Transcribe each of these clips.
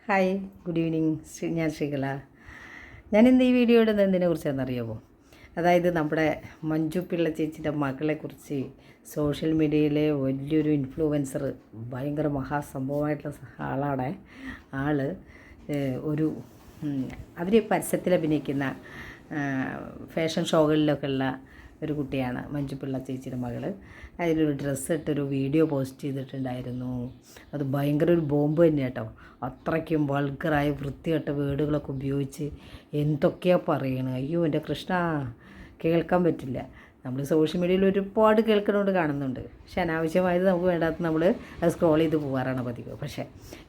Hi, good evening. ഞാൻ ശ്രീകല. ഞാനിന്ന് ഈ വീഡിയോ ഇടുന്നത് എന്തിനെക്കുറിച്ചാണെന്നറിയാമോ? അതായത് നമ്മുടെ മഞ്ജു പിള്ള ചേച്ചിയുടെ മകളെക്കുറിച്ച് സോഷ്യൽ മീഡിയയിലെ വലിയൊരു ഇൻഫ്ലുവൻസർ, ഭയങ്കര മഹാസംഭവമായിട്ടുള്ള ആളാണ് ആൾ. ഒരു അവർ പരസ്യത്തിൽ അഭിനയിക്കുന്ന ഫാഷൻ ഷോകളിലൊക്കെ ഉള്ള ഒരു കുട്ടിയാണ് മഞ്ജു പിള്ള ചേച്ചിയുടെ മകൾ. അതിലൊരു ഡ്രസ്സ് ഇട്ടൊരു വീഡിയോ പോസ്റ്റ് ചെയ്തിട്ടുണ്ടായിരുന്നു. അത് ഭയങ്കര ഒരു ബോംബ് തന്നെ കേട്ടോ. അത്രയ്ക്കും വൾഗറായ വൃത്തികെട്ട വേർഡുകളൊക്കെ ഉപയോഗിച്ച് എന്തൊക്കെയാണ് പറയണത്. അയ്യോ എൻ്റെ കൃഷ്ണ, കേൾക്കാൻ പറ്റില്ല. നമ്മൾ സോഷ്യൽ മീഡിയയിൽ ഒരുപാട് കേൾക്കുന്നതുകൊണ്ട് കാണുന്നുണ്ട്. പക്ഷെ അനാവശ്യമായത് നമുക്ക് വേണ്ടാത്ത നമ്മൾ അത് സ്ക്രോൾ ചെയ്ത് പോകാറാണ് പതിവ്. പക്ഷേ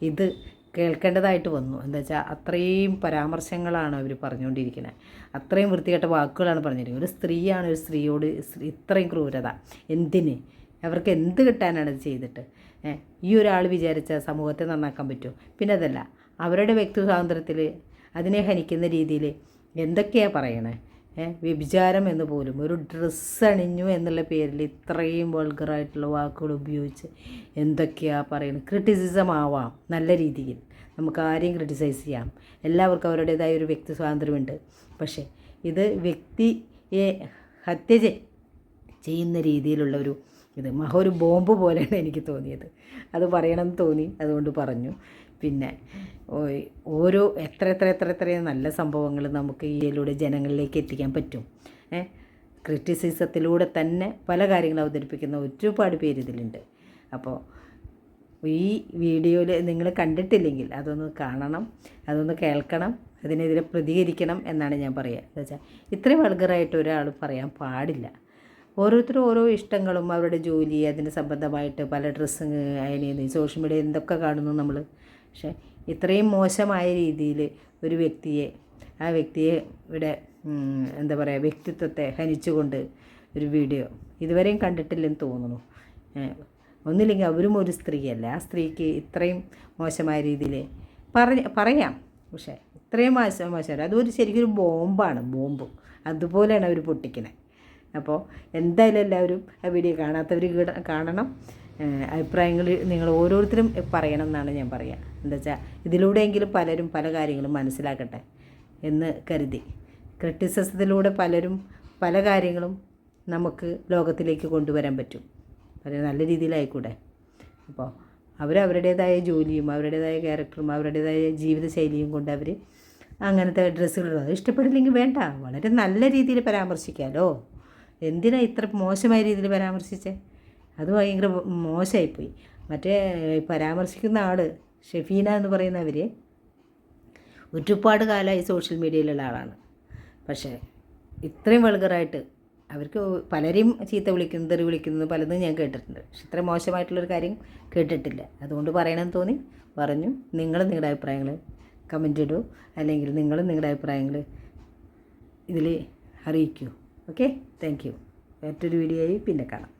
ഇത് കേൾക്കേണ്ടതായിട്ട് വന്നു. എന്താ വെച്ചാൽ അത്രയും പരാമർശങ്ങളാണ് അവർ പറഞ്ഞുകൊണ്ടിരിക്കുന്നത്. അത്രയും വൃത്തികെട്ട വാക്കുകളാണ് പറഞ്ഞിരിക്കുന്നത്. ഒരു സ്ത്രീയാണ് ഒരു സ്ത്രീയോട് ഇത്രയും ക്രൂരത എന്തിന്? അവർക്ക് എന്ത് കിട്ടാനാണ് ഇത് ചെയ്തിട്ട്? ഈ ഒരാൾ വിചാരിച്ച സമൂഹത്തെ നന്നാക്കാൻ പറ്റുമോ? പിന്നെ അതല്ല, അവരുടെ വ്യക്തി സ്വാതന്ത്ര്യത്തിൽ അതിനെ ഹനിക്കുന്ന രീതിയിൽ എന്തൊക്കെയാണ് പറയണേ? വ്യഭിചാരം എന്ന് പോലും, ഒരു ഡ്രസ്സ് അണിഞ്ഞു എന്നുള്ള പേരിൽ ഇത്രയും വൾഗറായിട്ടുള്ള വാക്കുകൾ ഉപയോഗിച്ച് എന്തൊക്കെയാണ് പറയുന്നത്. ക്രിറ്റിസിസം ആവാം, നല്ല രീതിയിൽ നമുക്ക് ആരെയും ക്രിറ്റിസൈസ് ചെയ്യാം. എല്ലാവർക്കും അവരുടേതായ ഒരു വ്യക്തി സ്വാതന്ത്ര്യമുണ്ട്. പക്ഷേ ഇത് വ്യക്തിയെ ഹത്യ ചെയ്യുന്ന രീതിയിലുള്ള ഇത് ഒരു ബോംബ് പോലെയാണ് എനിക്ക് തോന്നിയത്. അത് പറയണമെന്ന് തോന്നി, അതുകൊണ്ട് പറഞ്ഞു. പിന്നെ ഓരോ എത്രയും നല്ല സംഭവങ്ങൾ നമുക്ക് ഇതിലൂടെ ജനങ്ങളിലേക്ക് എത്തിക്കാൻ പറ്റും. ക്രിറ്റിസിസത്തിലൂടെ തന്നെ പല കാര്യങ്ങൾ അവതരിപ്പിക്കുന്ന ഒരുപാട് പേര് ഇതിലുണ്ട്. അപ്പോൾ ഈ വീഡിയോയിൽ നിങ്ങൾ കണ്ടിട്ടില്ലെങ്കിൽ അതൊന്ന് കാണണം, അതൊന്ന് കേൾക്കണം, അതിനെതിരെ പ്രതികരിക്കണം എന്നാണ് ഞാൻ പറയുക. എന്താ വെച്ചാൽ ഇത്രയും വൾഗറായിട്ട് ഒരാൾ പറയാൻ പാടില്ല. ഓരോരുത്തരും ഓരോ ഇഷ്ടങ്ങളും അവരുടെ ജോലി അതിന് സംബന്ധമായിട്ട് പല ഡ്രസ്സിങ് അതിന് സോഷ്യൽ മീഡിയ എന്തൊക്കെ കാണുന്നു നമ്മൾ. പക്ഷേ ഇത്രയും മോശമായ രീതിയിൽ ഒരു ആ വ്യക്തിയെ ഇവിടെ എന്താ പറയുക, വ്യക്തിത്വത്തെ ഹനിച്ചുകൊണ്ട് ഒരു വീഡിയോ ഇതുവരെയും കണ്ടിട്ടില്ലെന്ന് തോന്നുന്നു. ഒന്നില്ലെങ്കിൽ അവരും ഒരു സ്ത്രീയല്ല, ആ സ്ത്രീക്ക് ഇത്രയും മോശമായ രീതിയിൽ പറയാം. പക്ഷേ ഇത്രയും മോശമല്ല. അതൊരു ശരിക്കും ബോംബാണ്, ബോംബ്. അതുപോലെയാണ് അവർ പൊട്ടിക്കുന്നത്. അപ്പോൾ എന്തായാലും എല്ലാവരും ആ വീഡിയോ കാണാത്തവർ കാണണം. അഭിപ്രായങ്ങൾ നിങ്ങൾ ഓരോരുത്തരും പറയണം എന്നാണ് ഞാൻ പറയുക. എന്താ വെച്ചാൽ ഇതിലൂടെയെങ്കിലും പലരും പല കാര്യങ്ങളും മനസ്സിലാക്കട്ടെ എന്ന് കരുതി. ക്രിറ്റിസിസത്തിലൂടെ പലരും പല കാര്യങ്ങളും നമുക്ക് ലോകത്തിലേക്ക് കൊണ്ടുവരാൻ പറ്റും. വളരെ നല്ല രീതിയിലായിക്കൂടെ? അപ്പോൾ അവരവരുടേതായ ജോലിയും അവരുടേതായ ക്യാരക്ടറും അവരുടേതായ ജീവിതശൈലിയും കൊണ്ട് അവർ അങ്ങനത്തെ ഡ്രസ്സുകൾ ഇഷ്ടപ്പെടില്ലെങ്കിൽ വേണ്ട, വളരെ നല്ല രീതിയിൽ പരാമർശിക്കാമല്ലോ. എന്തിനാ ഇത്ര മോശമായ രീതിയിൽ പരാമർശിച്ചേ? അത് ഭയങ്കര മോശമായിപ്പോയി. മറ്റേ പരാമർശിക്കുന്ന ആൾ ഷെഫീന എന്ന് പറയുന്നവർ ഒരുപാട് കാലമായി സോഷ്യൽ മീഡിയയിലുള്ള ആളാണ്. പക്ഷേ ഇത്രയും വൾഗറായിട്ട് അവർക്ക് പലരെയും ചീത്ത വിളിക്കുന്നത്, തെറി വിളിക്കുന്നത് പലതും ഞാൻ കേട്ടിട്ടുണ്ട്. പക്ഷെ ഇത്ര മോശമായിട്ടുള്ളൊരു കാര്യം കേട്ടിട്ടില്ല. അതുകൊണ്ട് പറയണമെന്ന് തോന്നി പറഞ്ഞു. നിങ്ങളുടെ അഭിപ്രായങ്ങൾ കമൻ്റ് ഇടൂ, അല്ലെങ്കിൽ നിങ്ങളുടെ അഭിപ്രായങ്ങൾ ഇതിൽ അറിയിക്കൂ. Okay, thank you. മറ്റൊരു വീഡിയോയിൽ പിന്നെ കാണാം.